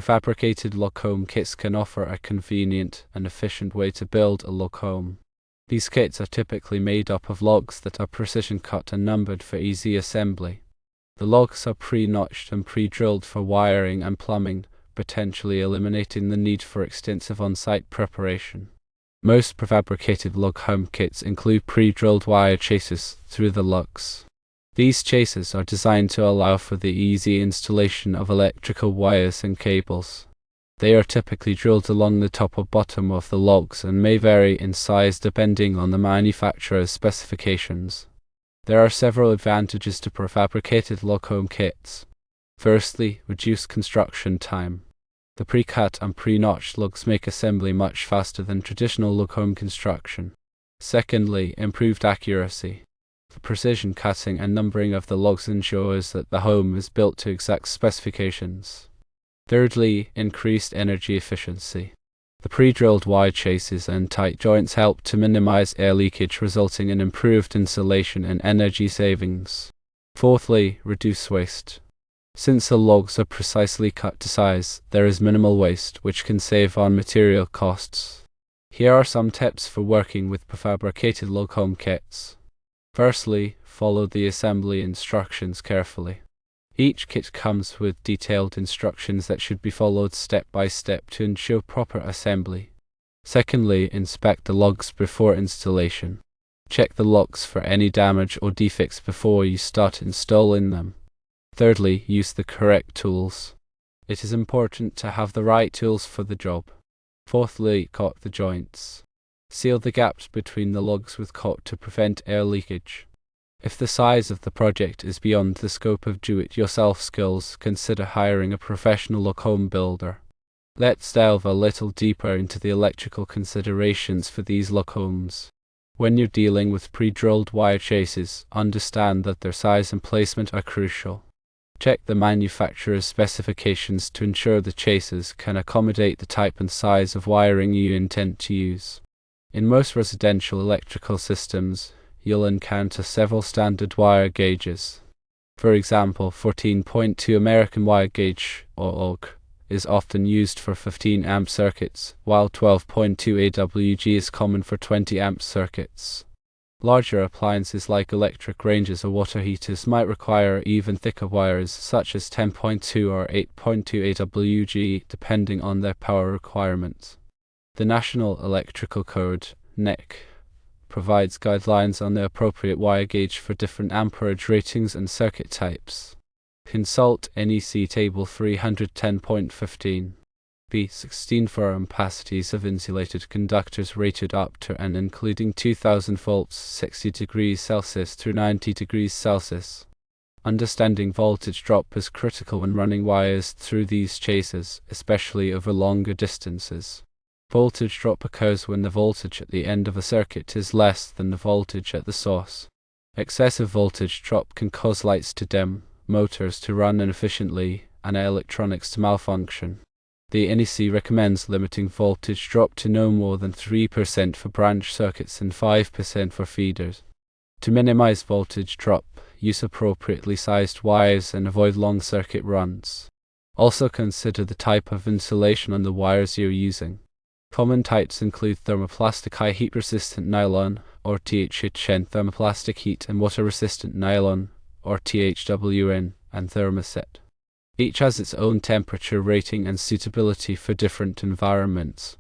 Prefabricated log home kits can offer a convenient and efficient way to build a log home. These kits are typically made up of logs that are precision cut and numbered for easy assembly. The logs are pre-notched and pre-drilled for wiring and plumbing, potentially eliminating the need for extensive on-site preparation. Most prefabricated log home kits include pre-drilled wire chases through the lugs. These chases are designed to allow for the easy installation of electrical wires and cables. They are typically drilled along the top or bottom of the logs and may vary in size depending on the manufacturer's specifications. There are several advantages to prefabricated log home kits. Firstly, reduced construction time. The pre-cut and pre-notched logs make assembly much faster than traditional log home construction. Secondly, improved accuracy. The precision cutting and numbering of the logs ensures that the home is built to exact specifications. Thirdly, increased energy efficiency. The pre-drilled wire chases and tight joints help to minimize air leakage, resulting in improved insulation and energy savings. Fourthly, reduce waste. Since the logs are precisely cut to size, there is minimal waste, which can save on material costs. Here are some tips for working with prefabricated log home kits. Firstly, follow the assembly instructions carefully. Each kit comes with detailed instructions that should be followed step by step to ensure proper assembly. Secondly, inspect the logs before installation. Check the logs for any damage or defects before you start installing them. Thirdly, use the correct tools. It is important to have the right tools for the job. Fourthly, caulk the joints. Seal the gaps between the logs with caulk to prevent air leakage. If the size of the project is beyond the scope of do-it-yourself skills, consider hiring a professional log home builder. Let's delve a little deeper into the electrical considerations for these log homes. When you're dealing with pre-drilled wire chases, understand that their size and placement are crucial. Check the manufacturer's specifications to ensure the chases can accommodate the type and size of wiring you intend to use. In most residential electrical systems, you'll encounter several standard wire gauges. For example, 14.2 American wire gauge, or AUG, is often used for 15 amp circuits, while 12.2 AWG is common for 20 amp circuits. Larger appliances like electric ranges or water heaters might require even thicker wires, such as 10.2 or 8.2 AWG, depending on their power requirements. The National Electrical Code, NEC, provides guidelines on the appropriate wire gauge for different amperage ratings and circuit types. Consult NEC Table 310.15. B16 for ampacities of insulated conductors rated up to and including 2000 volts, 60 degrees Celsius through 90 degrees Celsius. Understanding voltage drop is critical when running wires through these chases, especially over longer distances. Voltage drop occurs when the voltage at the end of a circuit is less than the voltage at the source. Excessive voltage drop can cause lights to dim, motors to run inefficiently, and electronics to malfunction. The NEC recommends limiting voltage drop to no more than 3% for branch circuits and 5% for feeders. To minimize voltage drop, use appropriately sized wires and avoid long circuit runs. Also consider the type of insulation on the wires you're using. Common types include thermoplastic high heat resistant nylon, or THHN, thermoplastic heat and water resistant nylon, or THWN, and thermoset. Each has its own temperature rating and suitability for different environments.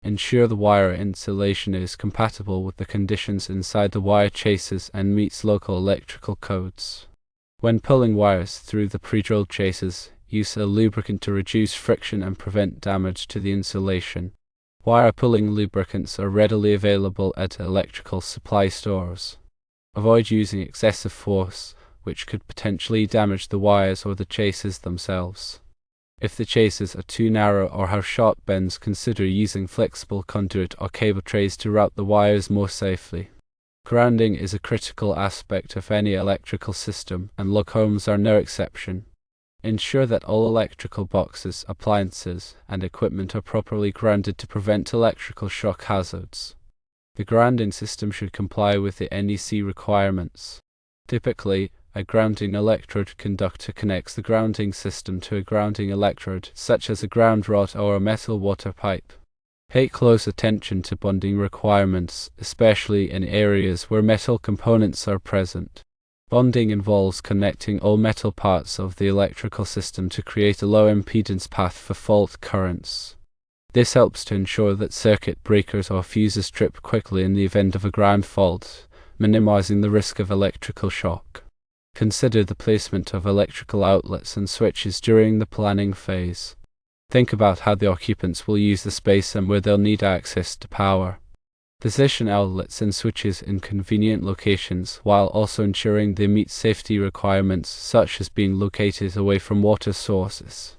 Ensure the wire insulation is compatible with the conditions inside the wire chases and meets local electrical codes. When pulling wires through the pre-drilled chases, use a lubricant to reduce friction and prevent damage to the insulation. Wire pulling lubricants are readily available at electrical supply stores. Avoid using excessive force, which could potentially damage the wires or the chases themselves. If the chases are too narrow or have sharp bends, consider using flexible conduit or cable trays to route the wires more safely. Grounding is a critical aspect of any electrical system, and log homes are no exception. Ensure that all electrical boxes, appliances, and equipment are properly grounded to prevent electrical shock hazards. The grounding system should comply with the NEC requirements. Typically, A grounding electrode conductor connects the grounding system to a grounding electrode, such as a ground rod or a metal water pipe. Pay close attention to bonding requirements, especially in areas where metal components are present. Bonding involves connecting all metal parts of the electrical system to create a low impedance path for fault currents. This helps to ensure that circuit breakers or fuses trip quickly in the event of a ground fault, minimizing the risk of electrical shock. Consider the placement of electrical outlets and switches during the planning phase. Think about how the occupants will use the space and where they'll need access to power. Position outlets and switches in convenient locations while also ensuring they meet safety requirements such as being located away from water sources.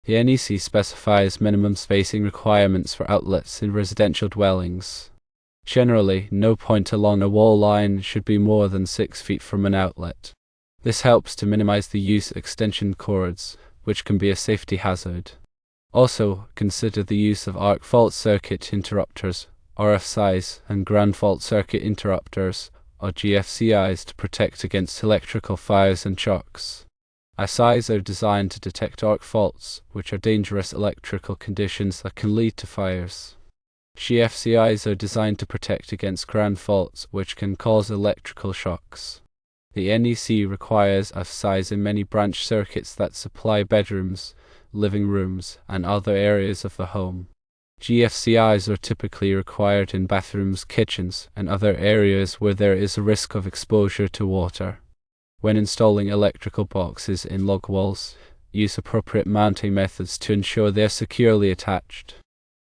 The NEC specifies minimum spacing requirements for outlets in residential dwellings. Generally, no point along a wall line should be more than 6 feet from an outlet. This helps to minimize the use of extension cords, which can be a safety hazard. Also, consider the use of arc fault circuit interrupters, RFCIs, and ground fault circuit interrupters, or GFCIs, to protect against electrical fires and shocks. RFCIs are designed to detect arc faults, which are dangerous electrical conditions that can lead to fires. GFCIs are designed to protect against ground faults, which can cause electrical shocks. The NEC requires RFCIs in many branch circuits that supply bedrooms, living rooms, and other areas of the home. GFCIs are typically required in bathrooms, kitchens, and other areas where there is a risk of exposure to water. When installing electrical boxes in log walls, use appropriate mounting methods to ensure they are securely attached.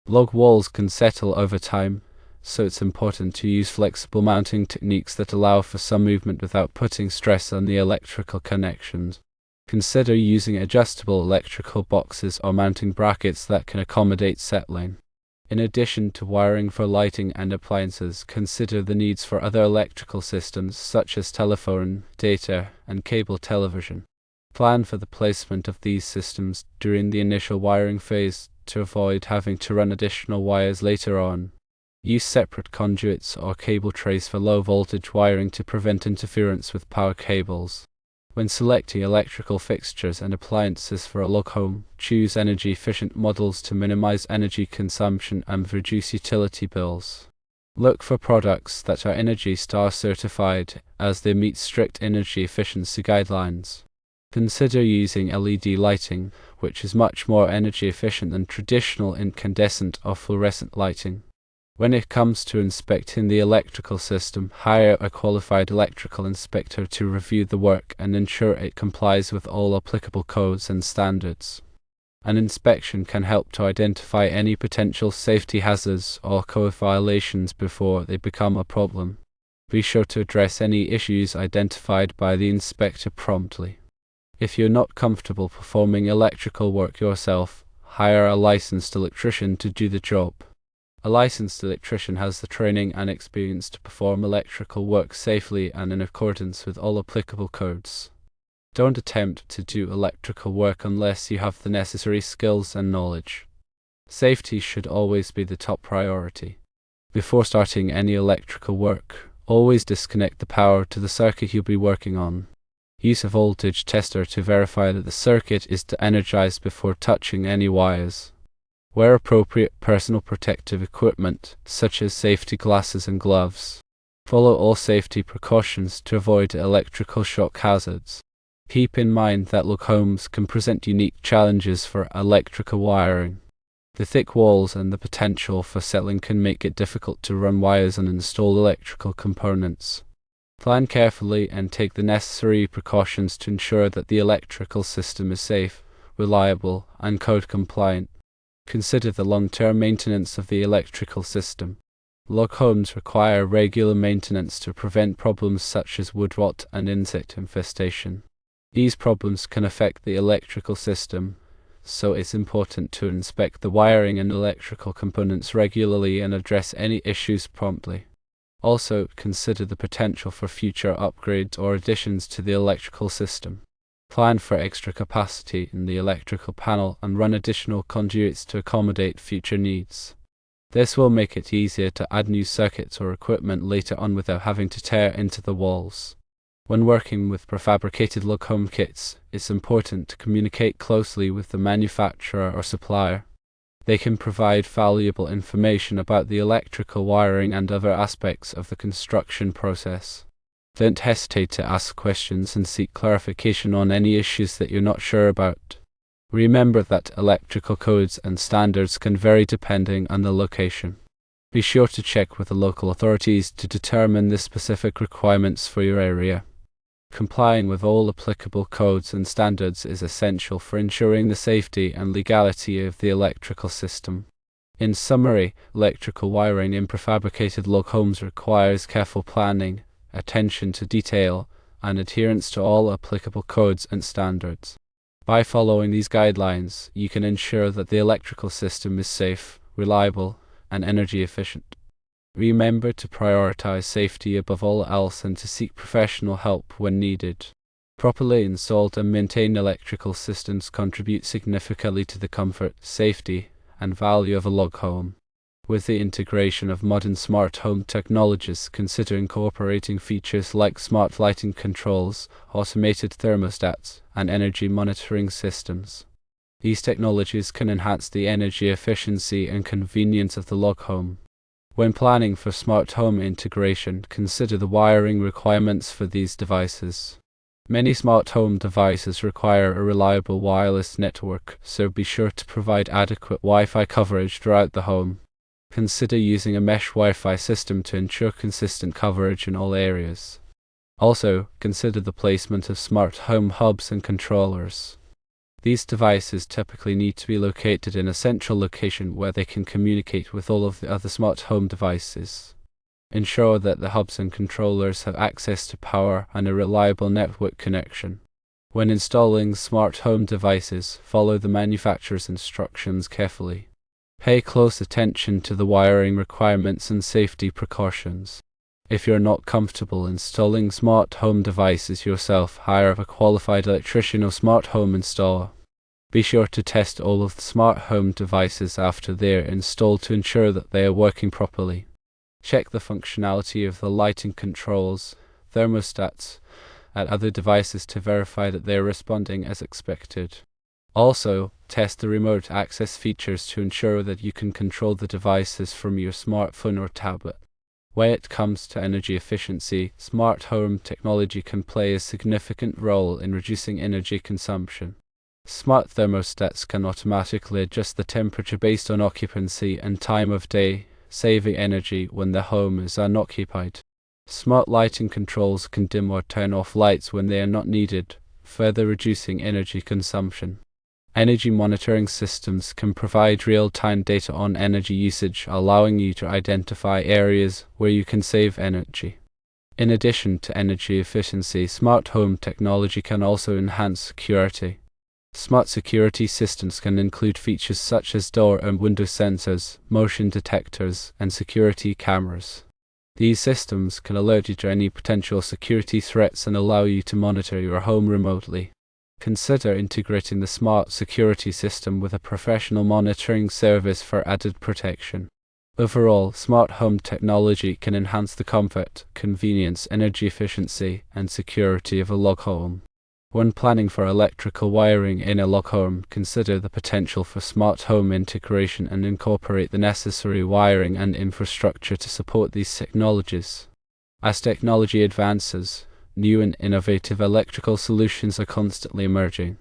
Log walls can settle over time, so it's important to use flexible mounting techniques that allow for some movement without putting stress on the electrical connections. Consider using adjustable electrical boxes or mounting brackets that can accommodate settling. In addition to wiring for lighting and appliances, consider the needs for other electrical systems such as telephone, data, and cable television. Plan for the placement of these systems during the initial wiring phase to avoid having to run additional wires later on. Use separate conduits or cable trays for low voltage wiring to prevent interference with power cables. When selecting electrical fixtures and appliances for a log home, choose energy-efficient models to minimize energy consumption and reduce utility bills. Look for products that are Energy Star certified, as they meet strict energy efficiency guidelines. Consider using LED lighting, which is much more energy efficient than traditional incandescent or fluorescent lighting. When it comes to inspecting the electrical system, hire a qualified electrical inspector to review the work and ensure it complies with all applicable codes and standards. An inspection can help to identify any potential safety hazards or code violations before they become a problem. Be sure to address any issues identified by the inspector promptly. If you're not comfortable performing electrical work yourself, hire a licensed electrician to do the job. A licensed electrician has the training and experience to perform electrical work safely and in accordance with all applicable codes. Don't attempt to do electrical work unless you have the necessary skills and knowledge. Safety should always be the top priority. Before starting any electrical work, always disconnect the power to the circuit you'll be working on. Use a voltage tester to verify that the circuit is energized before touching any wires. Wear appropriate personal protective equipment, such as safety glasses and gloves. Follow all safety precautions to avoid electrical shock hazards. Keep in mind that log homes can present unique challenges for electrical wiring. The thick walls and the potential for settling can make it difficult to run wires and install electrical components. Plan carefully and take the necessary precautions to ensure that the electrical system is safe, reliable, and code compliant. Consider the long-term maintenance of the electrical system. Log homes require regular maintenance to prevent problems such as wood rot and insect infestation. These problems can affect the electrical system, so it's important to inspect the wiring and electrical components regularly and address any issues promptly. Also, consider the potential for future upgrades or additions to the electrical system. Plan for extra capacity in the electrical panel and run additional conduits to accommodate future needs. This will make it easier to add new circuits or equipment later on without having to tear into the walls. When working with prefabricated log home kits, it's important to communicate closely with the manufacturer or supplier. They can provide valuable information about the electrical wiring and other aspects of the construction process. Don't hesitate to ask questions and seek clarification on any issues that you're not sure about. Remember that electrical codes and standards can vary depending on the location. Be sure to check with the local authorities to determine the specific requirements for your area. Complying with all applicable codes and standards is essential for ensuring the safety and legality of the electrical system. In summary, electrical wiring in prefabricated log homes requires careful planning, attention to detail, and adherence to all applicable codes and standards. By following these guidelines, you can ensure that the electrical system is safe, reliable, and energy efficient. Remember to prioritize safety above all else and to seek professional help when needed. Properly installed and maintained electrical systems contribute significantly to the comfort, safety, and value of a log home. With the integration of modern smart home technologies, consider incorporating features like smart lighting controls, automated thermostats, and energy monitoring systems. These technologies can enhance the energy efficiency and convenience of the log home. When planning for smart home integration, consider the wiring requirements for these devices. Many smart home devices require a reliable wireless network, so be sure to provide adequate Wi-Fi coverage throughout the home. Consider using a mesh Wi-Fi system to ensure consistent coverage in all areas. Also, consider the placement of smart home hubs and controllers. These devices typically need to be located in a central location where they can communicate with all of the other smart home devices. Ensure that the hubs and controllers have access to power and a reliable network connection. When installing smart home devices, follow the manufacturer's instructions carefully. Pay close attention to the wiring requirements and safety precautions. If you're not comfortable installing smart home devices yourself, hire a qualified electrician or smart home installer. Be sure to test all of the smart home devices after they're installed to ensure that they are working properly. Check the functionality of the lighting controls, thermostats, and other devices to verify that they are responding as expected. Also, test the remote access features to ensure that you can control the devices from your smartphone or tablet. When it comes to energy efficiency, smart home technology can play a significant role in reducing energy consumption. Smart thermostats can automatically adjust the temperature based on occupancy and time of day, saving energy when the home is unoccupied. Smart lighting controls can dim or turn off lights when they are not needed, further reducing energy consumption. Energy monitoring systems can provide real-time data on energy usage, allowing you to identify areas where you can save energy. In addition to energy efficiency, smart home technology can also enhance security. Smart security systems can include features such as door and window sensors, motion detectors, and security cameras. These systems can alert you to any potential security threats and allow you to monitor your home remotely. Consider integrating the smart security system with a professional monitoring service for added protection. Overall, smart home technology can enhance the comfort, convenience, energy efficiency, and security of a log home. When planning for electrical wiring in a log home, consider the potential for smart home integration and incorporate the necessary wiring and infrastructure to support these technologies. As technology advances, new and innovative electrical solutions are constantly emerging.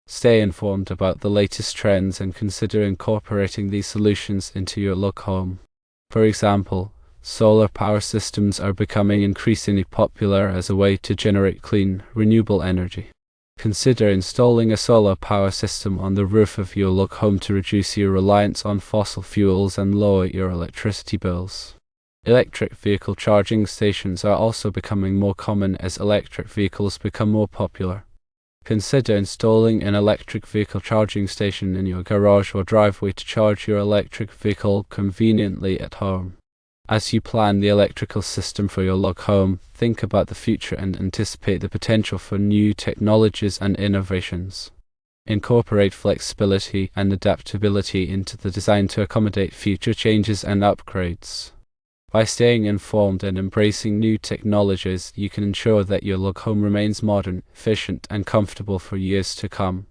Stay informed about the latest trends and consider incorporating these solutions into your log home. For example, solar power systems are becoming increasingly popular as a way to generate clean, renewable energy. Consider installing a solar power system on the roof of your log home to reduce your reliance on fossil fuels and lower your electricity bills. Electric vehicle charging stations are also becoming more common as electric vehicles become more popular. Consider installing an electric vehicle charging station in your garage or driveway to charge your electric vehicle conveniently at home. As you plan the electrical system for your log home, think about the future and anticipate the potential for new technologies and innovations. Incorporate flexibility and adaptability into the design to accommodate future changes and upgrades. By staying informed and embracing new technologies, you can ensure that your log home remains modern, efficient, and comfortable for years to come.